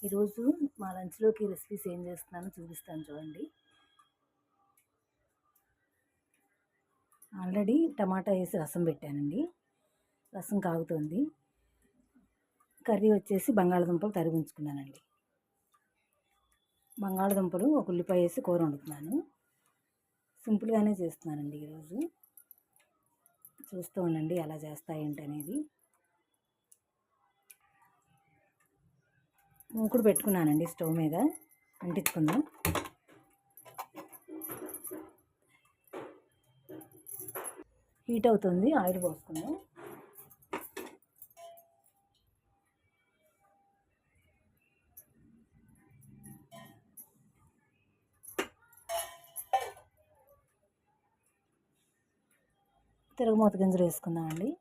ఈరోజు మా లంచ్లోకి రెసిపీస్ ఏం చేస్తున్నానో చూపిస్తాను చూడండి. ఆల్రెడీ టమాటా వేసి రసం పెట్టానండి, రసం కాగుతుంది. కర్రీ వచ్చేసి బంగాళదుంపలు తరిగించుకున్నానండి. బంగాళదుంపలు ఒక ఉల్లిపాయ వేసి కూర వండుతున్నాను. సింపుల్గానే చేస్తున్నానండి ఈరోజు. చూస్తూ ఉండండి ఎలా చేస్తా ఏంటనేది. మూకుడు పెట్టుకున్నానండి స్టవ్ మీద, అంటించుకుందాం. హీట్ అవుతుంది, ఆయిల్ పోసుకుందాం. తిరగమూత గింజలు వేసుకుందామండి.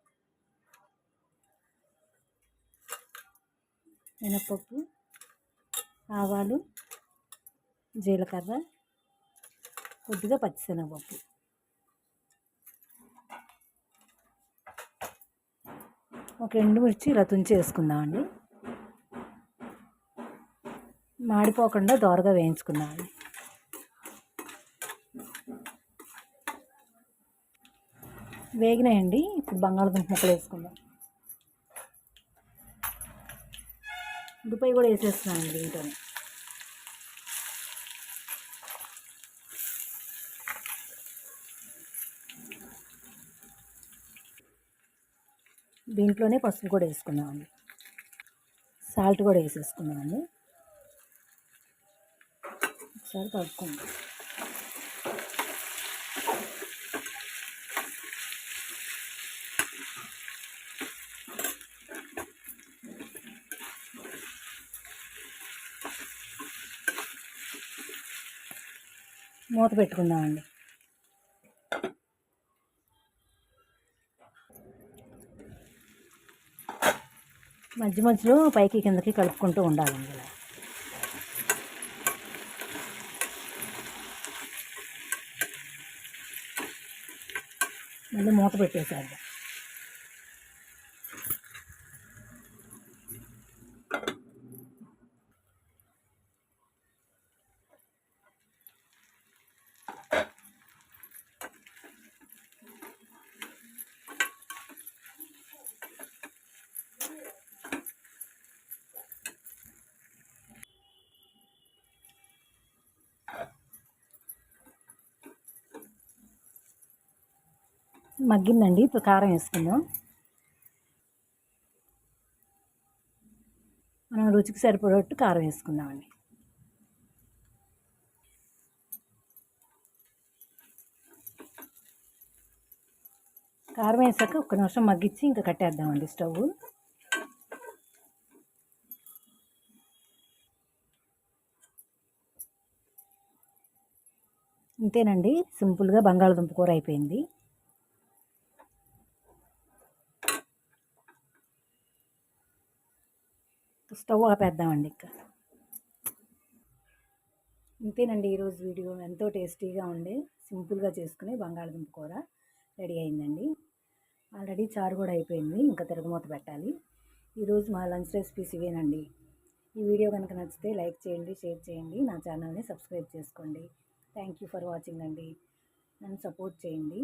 మినపప్పు, ఆవాలు, జీలకర్ర, కొద్దిగా పచ్చిశనగపప్పు, ఒక ఎండుమిర్చి ఇలా తుంచి వేసుకుందామండి. మాడిపోకుండా దోరగా వేయించుకుందామండి. వేగినాయండి. ఇప్పుడు బంగాళదుంప ముక్కలు వేసుకుందాం. ఉల్లిపాయ కూడా వేసేస్తున్నానండి దీంట్లోనే. దీంట్లోనే పసుపు కూడా వేసుకుందామండి. సాల్ట్ కూడా వేసేసుకుందామండి. ఒకసారి కలుపుకుందాం. మూత పెట్టుకుందామండి. మధ్య మధ్యలో పైకి కిందకి కలుపుకుంటూ ఉండాలండి ఇలా. మళ్ళీ మూత పెట్టేసేద్దాం. మగ్గిందండి. ఇప్పుడు కారం వేసుకుందాం. మనం రుచికి సరిపడేట్టు కారం వేసుకుందామండి. కారం వేసాక ఒక్క నిమిషం మగ్గించి ఇంకా కట్టేద్దామండి స్టవ్. ఇంతేనండి, సింపుల్గా బంగాళదుంప కూర అయిపోయింది. స్టవ్ ఆపేద్దామండి ఇంకా. ఇంతేనండి ఈరోజు వీడియో. ఎంతో టేస్టీగా ఉండే సింపుల్గా చేసుకునే బంగాళదుంప కూర రెడీ అయిందండి. ఆల్రెడీ చారు కూడా అయిపోయింది, ఇంకా తిరగమూత పెట్టాలి. ఈరోజు మా లంచ్ రెసిపీస్ ఇవేనండి. ఈ వీడియో కనుక నచ్చితే లైక్ చేయండి, షేర్ చేయండి, నా ఛానల్ని సబ్స్క్రైబ్ చేసుకోండి. థ్యాంక్ యూ ఫర్ వాచింగ్ అండి. నన్ను సపోర్ట్ చేయండి.